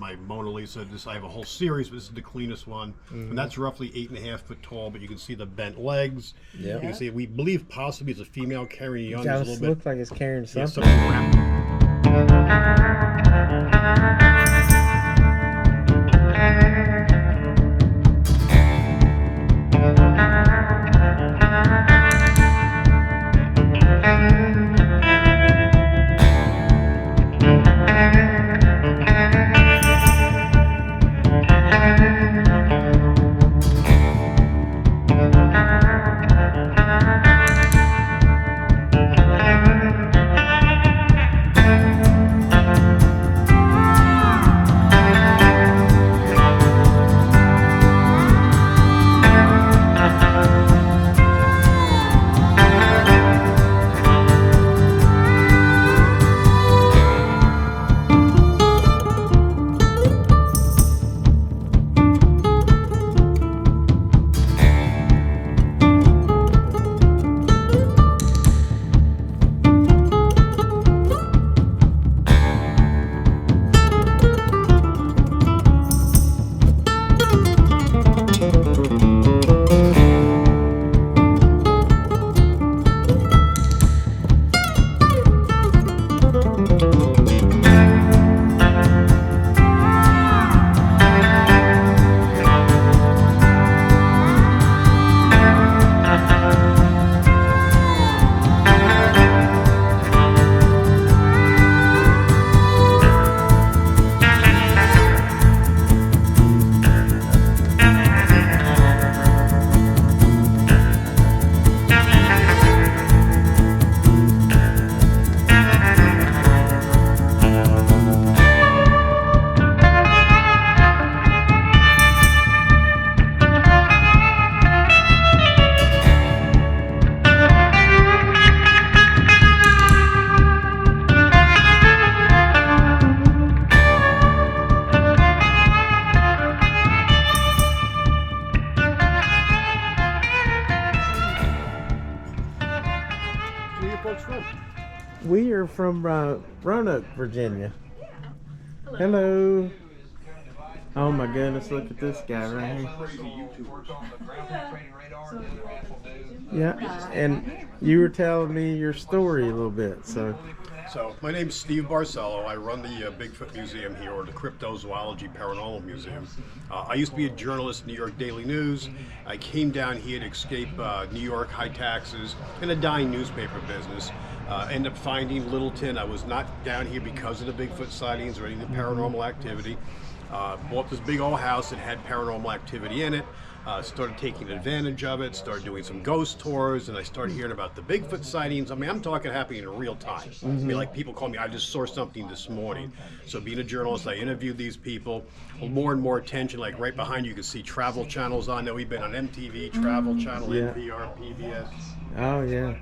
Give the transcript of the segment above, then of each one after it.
my Mona Lisa. I have a whole series, but this is the cleanest one. And that's roughly 8.5 foot tall, but you can see the bent legs. Yeah. You can see, we believe possibly it's a female carrying young. It does look like it's carrying something. We are from Roanoke, Virginia. Hello. Hello. Oh my goodness, look at this guy right here. Yeah, and you were telling me your story a little bit, so. So, my name's Steve Barcelo. I run the Bigfoot Museum here, or the Cryptozoology Paranormal Museum. I used to be a journalist in New York Daily News. I came down here to escape New York high taxes and a dying newspaper business. Ended up finding Littleton. I was not down here because of the Bigfoot sightings or any of the paranormal activity. Bought this big old house that had paranormal activity in it. Started taking advantage of it, started doing some ghost tours, and I started hearing about the Bigfoot sightings. I mean, I'm talking happening in real time. I mean, like people call me, I just saw something this morning. So being a journalist, I interviewed these people. More and more attention, like right behind you can see travel channels on there. We've been on MTV, Travel Channel, NPR, PBS. Oh yeah.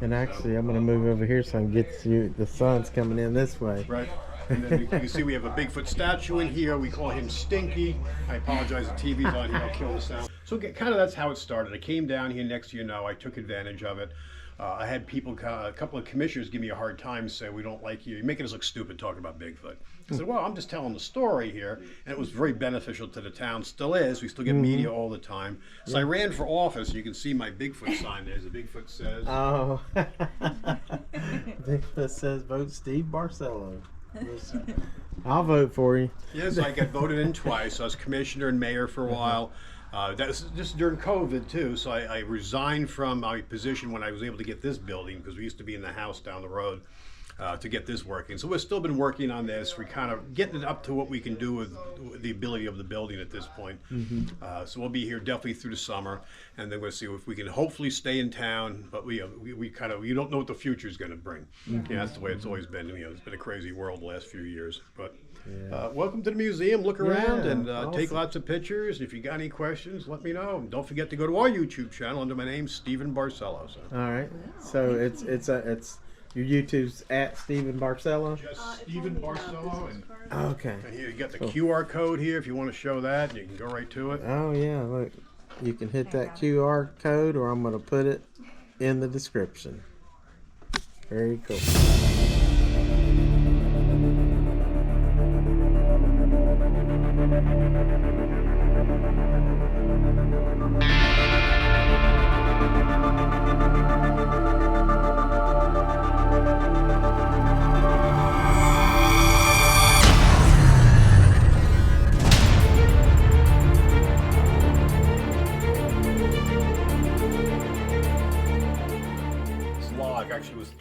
And actually, I'm going to move over here so I can get you. The sun's coming in this way. Right. And then you can see we have a Bigfoot statue in here. We call him Stinky. I apologize, the TV's on here. I'll kill the sound. So kind of that's how it started. I came down here, next to you know, I took advantage of it. I had people, a couple of commissioners give me a hard time, say, we don't like you. You're making us look stupid talking about Bigfoot. I said, well, I'm just telling the story here. And it was very beneficial to the town, still is. We still get media all the time. So I ran for office. You can see my Bigfoot sign. There's a Bigfoot says. Oh. Bigfoot says, vote Steve Barcelo. I'll vote for you. Yes, I got voted in twice. I was commissioner and mayor for a while. That was just during COVID too, so I resigned from my position when I was able to get this building, because we used to be in the house down the road, to get this working. So we've still been working on this. We're kind of getting it up to what we can do with the ability of the building at this point. So we'll be here definitely through the summer, and then we'll see if we can hopefully stay in town. But we don't know what the future is going to bring. Yeah, that's the way it's always been. You know, it's been a crazy world the last few years. But welcome to the museum. Look around and awesome. Take lots of pictures. If you got any questions, let me know. And don't forget to go to our YouTube channel under my name, Stephen Barcelo. So. All right. So it's your YouTube's at Stephen Barcelo? Just Stephen Barcelo. Okay. And here you got the QR code here if you want to show that. You can go right to it. Oh yeah, look. You can hit that QR code, or I'm going to put it in the description. Very cool.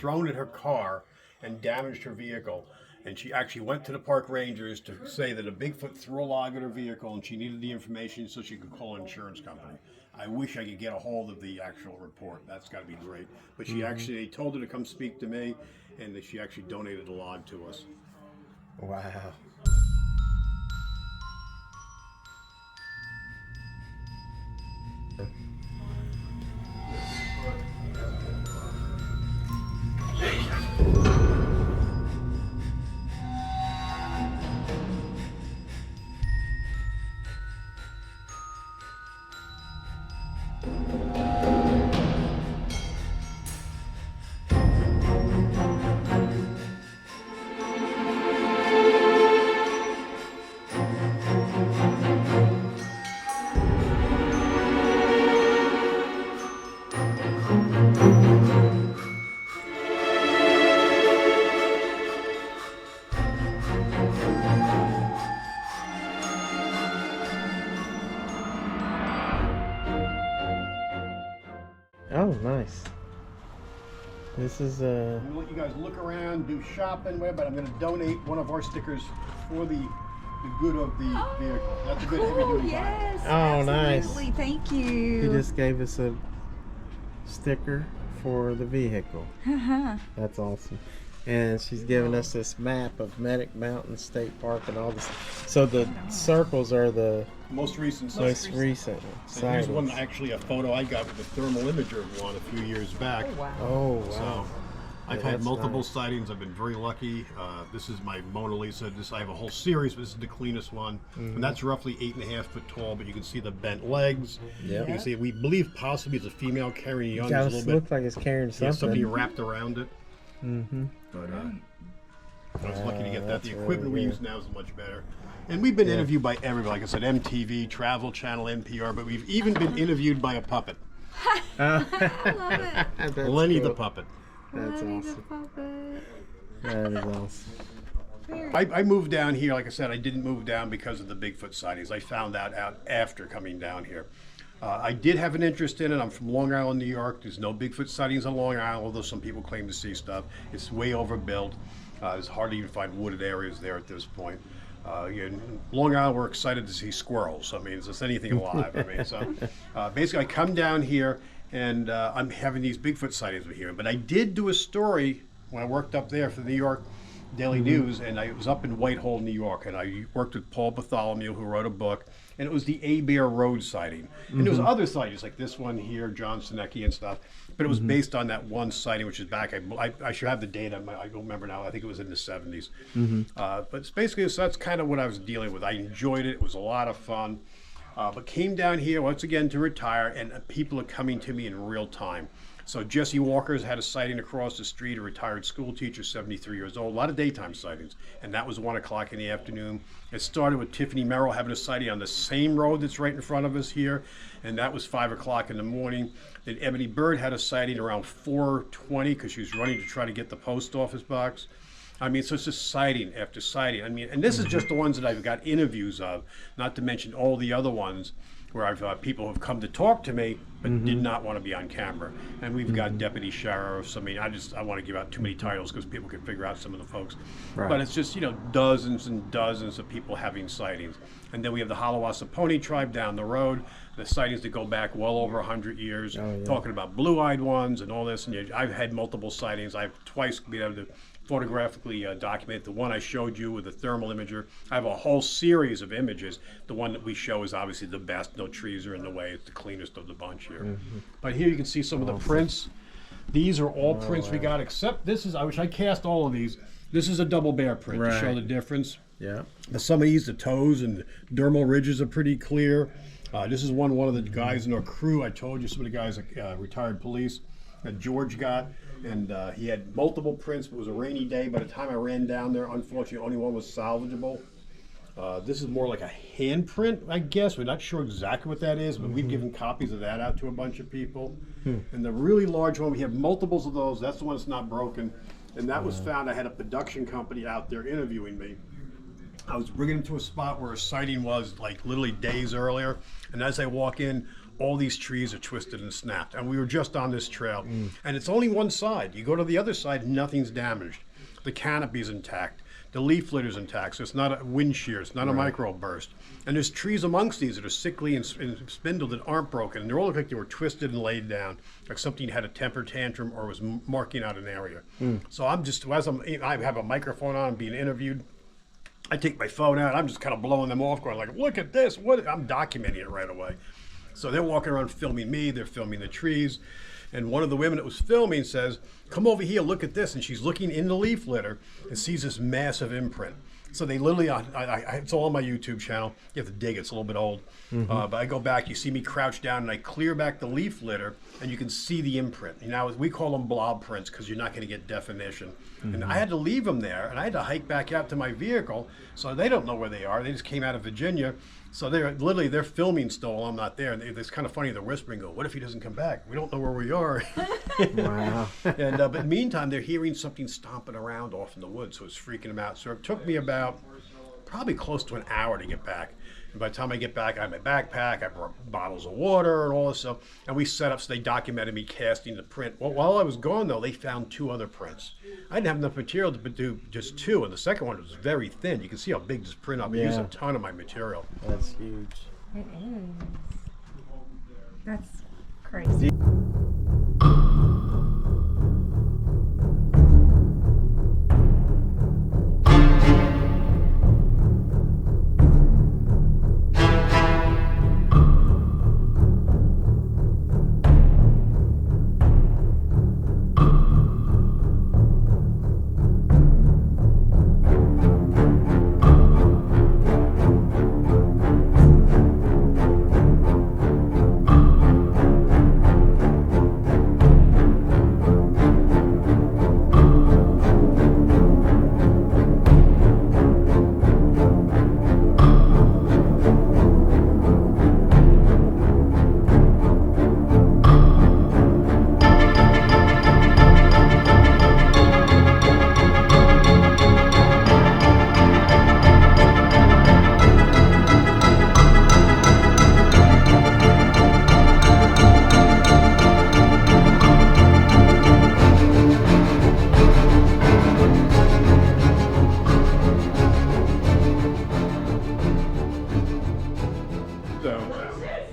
thrown at her car and damaged her vehicle. And she actually went to the park rangers to say that a Bigfoot threw a log at her vehicle and she needed the information so she could call an insurance company. I wish I could get a hold of the actual report. That's got to be great. But she actually, they told her to come speak to me, and that she actually donated the log to us. Wow. Oh, nice. This is I'm gonna let you guys look around, do shopping, but I'm gonna donate one of our stickers for the good of the vehicle. That's a good heavy duty yes, Oh, nice. absolutely. Thank you. He just gave us a sticker for the vehicle. That's awesome. And she's giving us this map of Medic Mountain State Park and all this. So the circles are the most recent. most recent And here's one, sightings. actually a photo I got with a thermal imager of one a few years back. Oh, wow. Oh, wow. So I've Yeah, had that's multiple nice. sightings. I've been very lucky. This is my Mona Lisa. I have a whole series, but this is the cleanest one. And that's roughly 8.5 foot tall, but you can see the bent legs. Yep. You can see, we believe possibly it's a female carrying a young. It There's a little looks bit, like it's carrying yeah, something something. wrapped around it. Mm-hmm. But I was lucky to get that. that's The really equipment we good. use now is much better. And we've been interviewed by everybody. Like I said, MTV, Travel Channel, NPR, but we've even been interviewed by a puppet. I love it. That's Lenny the cool. puppet. That's Lenny the awesome. puppet. That is awesome. Very I moved down here, like I said, I didn't move down because of the Bigfoot sightings. I found that out after coming down here. I did have an interest in it. I'm from Long Island, New York. There's no Bigfoot sightings on Long Island, although some people claim to see stuff. It's way overbuilt. It's hard to even find wooded areas there at this point. In Long Island, we're excited to see squirrels. I mean, it's just anything alive. I mean, so basically, I come down here and I'm having these Bigfoot sightings here. But I did do a story when I worked up there for the New York Daily News, and I was up in Whitehall, New York, and I worked with Paul Bartholomew, who wrote a book, and it was the A Bear Road sighting. And there was other sightings, like this one here, John Sinecki and stuff, but it was based on that one sighting, which is back, I should have the data, I don't remember now, I think it was in the 70s. But it's basically, so that's kind of what I was dealing with. I enjoyed it, it was a lot of fun, but came down here once again to retire, and people are coming to me in real time. So Jesse Walker's had a sighting across the street, a retired school teacher, 73 years old. A lot of daytime sightings, and that was 1 o'clock in the afternoon. It started with Tiffany Merrill having a sighting on the same road that's right in front of us here, and that was 5 o'clock in the morning. Then Ebony Bird had a sighting around 4:20 because she was running to try to get the post office box. I mean, so it's just sighting after sighting. I mean, and this is just the ones that I've got interviews of, not to mention all the other ones where I've people have come to talk to me but did not want to be on camera. And we've got deputy sheriffs. I mean, I want to give out too many titles because people can figure out some of the folks. Right. But it's just, dozens and dozens of people having sightings. And then we have the Halawasa Pony tribe down the road, the sightings that go back well over 100 years, Oh, yeah. talking about blue-eyed ones and all this. And I've had multiple sightings. I've twice been able to photographically document the one I showed you with the thermal imager. I have a whole series of images. The one that we show is obviously the best. No trees are in the way. It's the cleanest of the bunch here. But here you can see some of the prints. These are all prints we got, except this is, I wish I cast all of these. This is a double bear print to show Right. the difference. Yeah. Some of these, the toes and dermal ridges are pretty clear. This is one of the guys in our crew. I told you some of the guys, retired police, that George got. And he had multiple prints, but it was a rainy day. By the time I ran down there, unfortunately, only one was salvageable. This is more like a handprint, I guess. We're not sure exactly what that is, but we've given copies of that out to a bunch of people. And the really large one, we have multiples of those. That's the one that's not broken. And that was found, I had a production company out there interviewing me. I was bringing them to a spot where a sighting was like literally days earlier. And as I walk in, all these trees are twisted and snapped. And we were just on this trail, and it's only one side. You go to the other side, nothing's damaged. The canopy's intact. The leaf litter's intact, so it's not a wind shear, it's not a microburst. And there's trees amongst these that are sickly and spindled that aren't broken, and they all look like they were twisted and laid down, like something had a temper tantrum or was marking out an area. So I'm just, I have a microphone on, I'm being interviewed. I take my phone out, I'm just kind of blowing them off, going like, look at this, what? I'm documenting it right away. So they're walking around filming me, they're filming the trees. And one of the women that was filming says, come over here, look at this. And she's looking in the leaf litter and sees this massive imprint. So they literally, it's all on my YouTube channel. You have to dig, it's a little bit old. But I go back, you see me crouch down and I clear back the leaf litter and you can see the imprint. Now, we call them blob prints because you're not going to get definition. And I had to leave them there and I had to hike back out to my vehicle. So they don't know where they are. They just came out of Virginia. So they're filming still while I'm not there. And it's kind of funny, they're whispering, go, what if he doesn't come back? We don't know where we are. Wow. And but in the meantime, they're hearing something stomping around off in the woods, so it's freaking them out. So it took me about probably close to an hour to get back. And by the time I get back, I have my backpack, I brought bottles of water and all this stuff. And we set up, so they documented me casting the print. Well, while I was gone, though, they found 2 other prints. I didn't have enough material to do just 2, and the second one was very thin. You can see how big this print up. I used a ton of my material. That's huge. It is. That's crazy.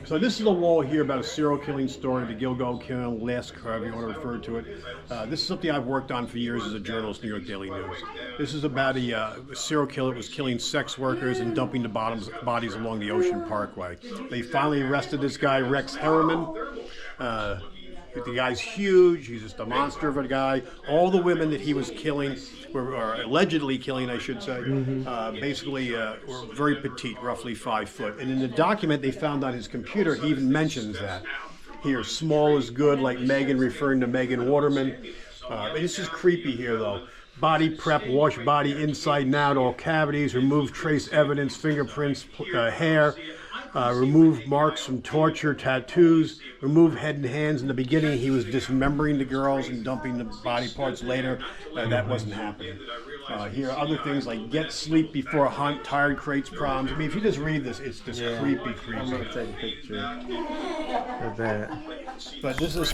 So this is a wall here about a serial killing story, the Gilgo killing, last however you want to refer to it. This is something I've worked on for years as a journalist, New York Daily News. This is about a serial killer that was killing sex workers and dumping the bodies along the Ocean Parkway. They finally arrested this guy, Rex Harriman. The guy's huge. He's just a monster of a guy. All the women that he was killing, or allegedly killing, I should say, basically were very petite, roughly 5 foot. And in the document they found on his computer, he even mentions that. Here, small is good, like Megan, referring to Megan Waterman. It's just creepy here, though. Body prep, wash body inside and out, all cavities, remove trace evidence, fingerprints, hair. Remove marks from torture, tattoos, remove head and hands. In the beginning, he was dismembering the girls and dumping the body parts later. That wasn't happening. Here are other things like get sleep before a hunt, tired creates problems. I mean, if you just read this, it's just creepy. I'm going to take a picture of that. But this is...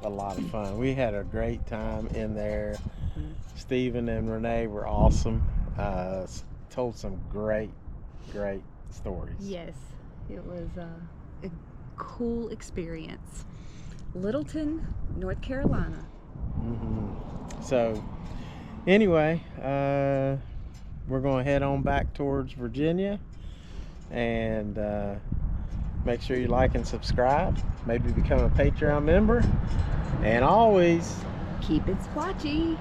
a lot of fun. We had a great time in there. Stephen and Renee were awesome. Told some great stories. Yes, it was a cool experience. Littleton, North Carolina. So anyway, we're going to head on back towards Virginia, and make sure you like and subscribe, maybe become a Patreon member, and always Keep it squatchy.